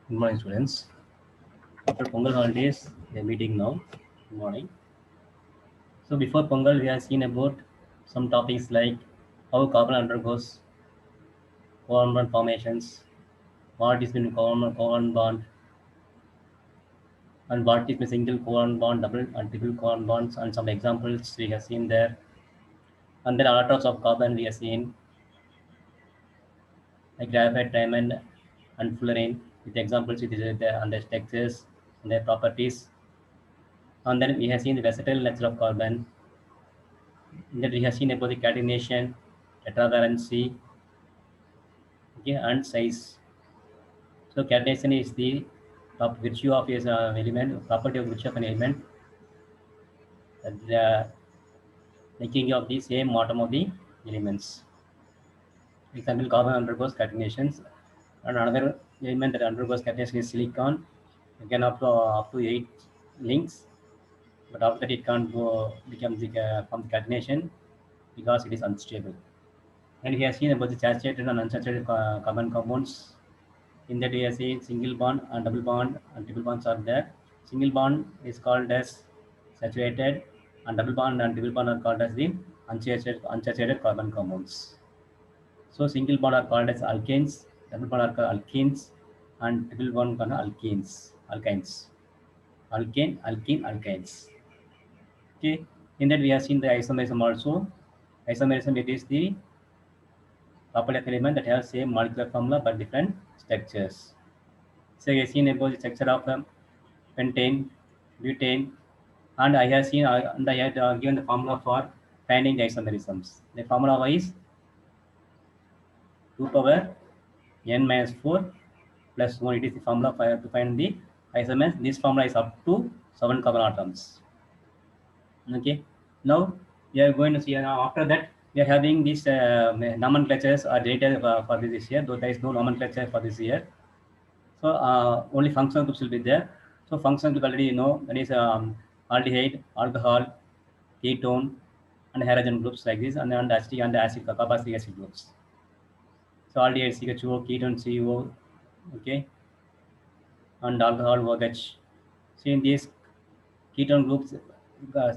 Good morning, students. After Pongal holidays, we are meeting now. Good morning. So before Pongal, we have seen about some topics like how carbon undergoes covalent bond formations, what is between covalent bond, and what is the single covalent bond, double and triple covalent bonds, and some examples we have seen there. And then other types of carbon we have seen like graphite, diamond, and fullerene with examples with and their structures and their properties. And then we have seen the versatile nature of carbon. That we have seen about the catenation, tetravalency, okay, and size. So catenation is the virtue of its element, property of virtue of an element, the making of the same atom of the elements. Example, carbon undergoes catenations, and another element that undergoes catenation is silicon. Again, up to 8 links, but after that it can't go become the from the catenation because it is unstable. And we have seen about the saturated and unsaturated carbon compounds. In that we have seen single bond and double bond and triple bonds are there. Single bond is called as saturated and double bond and triple bond are called as the unsaturated carbon compounds. So single bond are called as alkanes, double bond are called alkenes, and triple bond are alkenes, alkynes. Alkane, alkene, alkynes. Okay. In that we have seen the isomerism also. Isomerism it is the property of element that have same molecular formula but different structures. So I have seen about the structure of pentane, butane, and I have seen and I had given the formula for finding the isomerisms. The formula is 2 power n minus 4 plus 1. It is the formula to find the isomers. This formula is up to 7 carbon atoms. Okay. Now we are going to see after that we are having these nomenclatures are related for this year, though there is no nomenclature for this year. So only functional groups will be there. So functional group already you know that is aldehyde, alcohol, ketone, and halogen groups like this, and then acetic and acid carboxylic acid groups. So aldehyde CHO, ketone CO, okay, and alcohol OH. See in these ketone groups,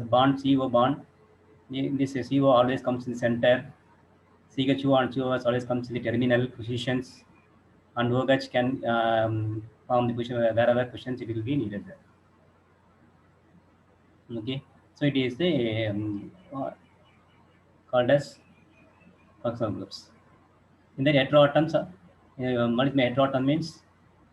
bond CO bond, this CO always comes in the center. CHO and COS always comes in the terminal positions, and OH can form the position wherever positions it will be needed. Okay, so it is the called as functional groups. In the heteroatoms, heteroatom means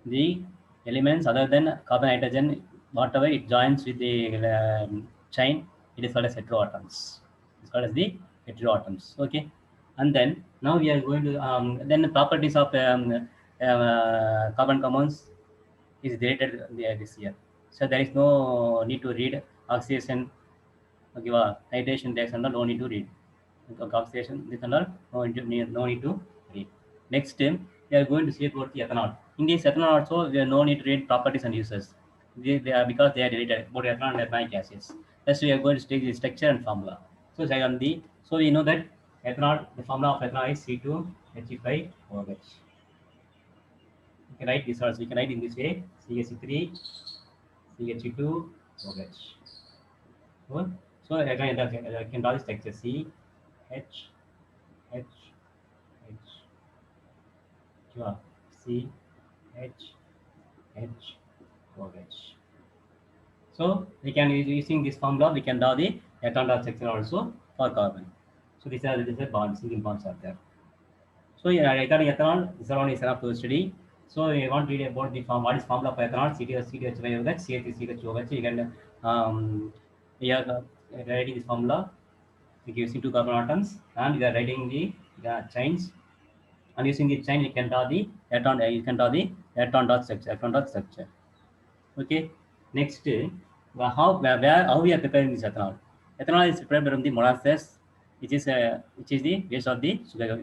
the elements other than carbon, hydrogen, whatever it joins with the chain, it is called as heteroatoms. It's called as the heteroatoms. Okay, and then now we are going to then the properties of carbon compounds is related this year. So there is no need to read oxidation, okay, nitration, reaction, no need to read. Oxidation, this and all, no need to read. Next, we are going to see about the ethanol. In this ethanol also, we are no need to read properties and uses. They are because they are related, both ethanol and ethanoic acids. Thus, we are going to study the structure and formula. So we know that ethanol, the formula of ethanol is C2H5OH. We can write this also. We can write in this way: CH3, CH2OH. So, again, I can draw this structure C, H, H, H, Q, C, H, H, OH. So we can using this formula we can draw the atomic structure also for carbon. So these are bonds, single bonds are there. So yeah, regarding ethanol, this one is enough to study. So we want to read about the form. What is formula of ethanol? CH3CH5OH, CH3CH2OH. You can we are writing this formula. We using 2 carbon atoms, and we are writing the chains. And using the chain, you can draw the electron. You can draw the electron dot structure. Electron dot structure. Okay. Next, how we are preparing this ethanol? Ethanol is prepared from the molasses, which is the base of the sugar,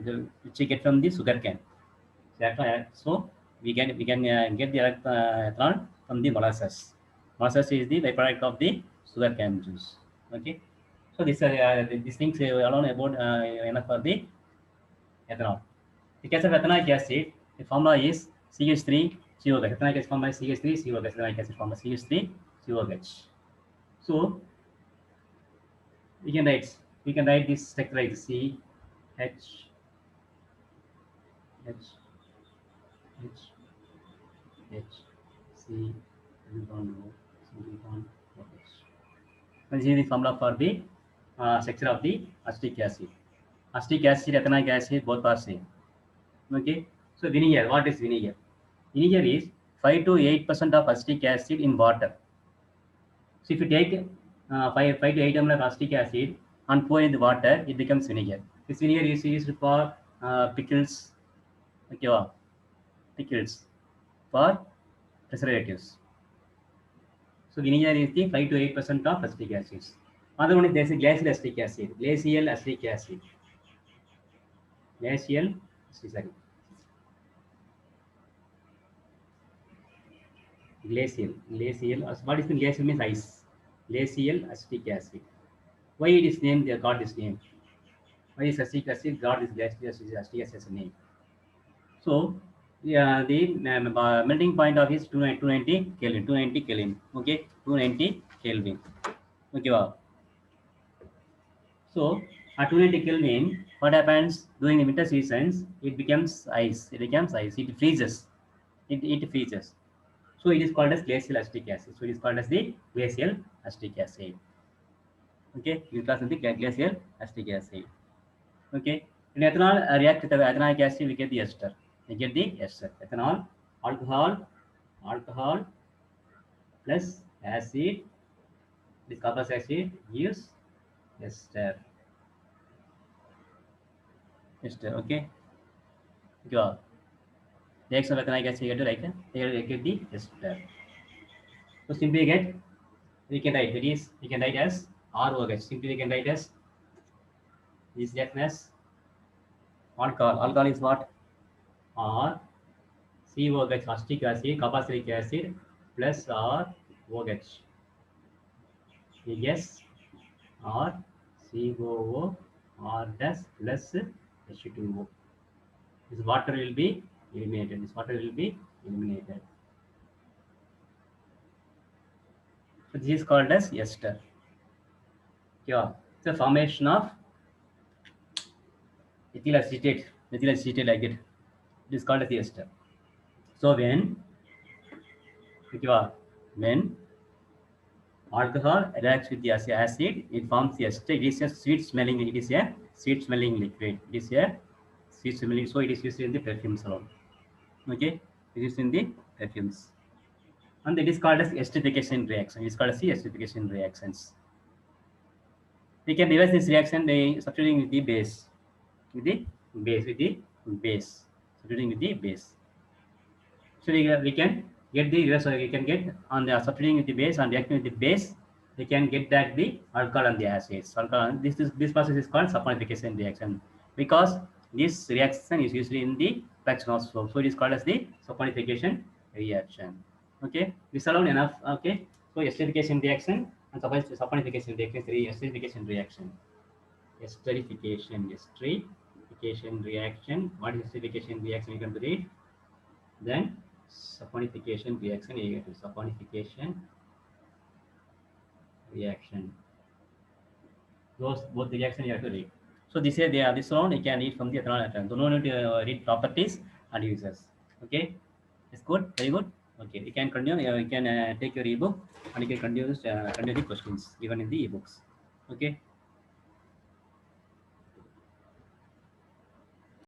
which we get from the sugar cane. So we can get the ethanol from the molasses. Molasses is the byproduct of the sugar cane juice. Okay. So these things alone about enough for the ethanol. In case of ethanoic acid, the formula is CH3 COH. Ethanoic acid formed by CH3 COH. Ethanoic acid formed by CH3 COH. So we can write this structure like C H H H H C bond O C bond OH. This is the formula for the structure of the acetic acid. Acetic acid, ethanoic acid, both are same. Okay. So vinegar, what is vinegar? Vinegar is 5 to 8% of acetic acid in water. So if you take 5 to 8 ml of acetic acid and pour in the water, it becomes vinegar. This vinegar is used for pickles, okay, pickles, for preservatives. So vinegar is the 5 to 8% of acetic acids. Other one is there is a glacial acetic acid. Glacial acetic acid. Glacial, sorry. Glacial. What is the glacial means ice. Glacial acetic acid. Why it is named? They got this name. Why is acetic acid got this glacial acetic acid as a name? So yeah, the melting point of is 290 Kelvin. 290 Kelvin. Okay, 290 Kelvin. Okay, wow. So at 290 Kelvin, what happens during the winter seasons? It becomes ice. It becomes ice. It freezes. It freezes. So it is called as glacial acetic acid. So it is called as the glacial acetic acid. Okay, you class the glacial acetic acid. Okay, in ethanol react with the ethanoic acid, we get the ester. We get the ester. Ethanol, alcohol plus acid. This carbonic acid gives ester. Ester. Okay. Go. The X of ethanoic acid you get to write. Here we get the ester. So simply get we can write that is we can write as ROH. Simply we can write as this reactness alcohol. Alcohol is what? R COH acetic acid, carboxylic acid plus R OH. Yes, R COO R dash plus H2O. This water will be eliminated. This water will be eliminated. So this is called as ester. Yeah, it's a formation of ethyl acetate like it. It is called as ester. So when alcohol reacts with the acid, it forms the ester. It is a sweet smelling. It is a sweet smelling liquid. It is a sweet smelling. So it is used in the perfumes alone. Okay, it is in the perfumes, and it is called as esterification reaction. It is called as the esterification reactions. We can reverse this reaction by substituting with the base, with the base, substituting with the base. So we can get the reverse. We can get on the substituting with the base and reacting with the base. We can get back the alcohol and the acids. Alcohol. This process is called saponification reaction because this reaction is usually in the fraction of slope. So it is called as the saponification reaction. Okay, this alone enough. Okay, so esterification reaction and saponification reaction. Esterification reaction. Esterification reaction. What is esterification reaction? You can read. Then saponification reaction. You get saponification reaction. Those both the reaction you have to read. So this is this one you can read from the ethanol atom. So no need to read properties and uses. Okay, it's good, very good. Okay, you can continue. You can take your ebook and you can continue the questions given in the ebooks. Okay.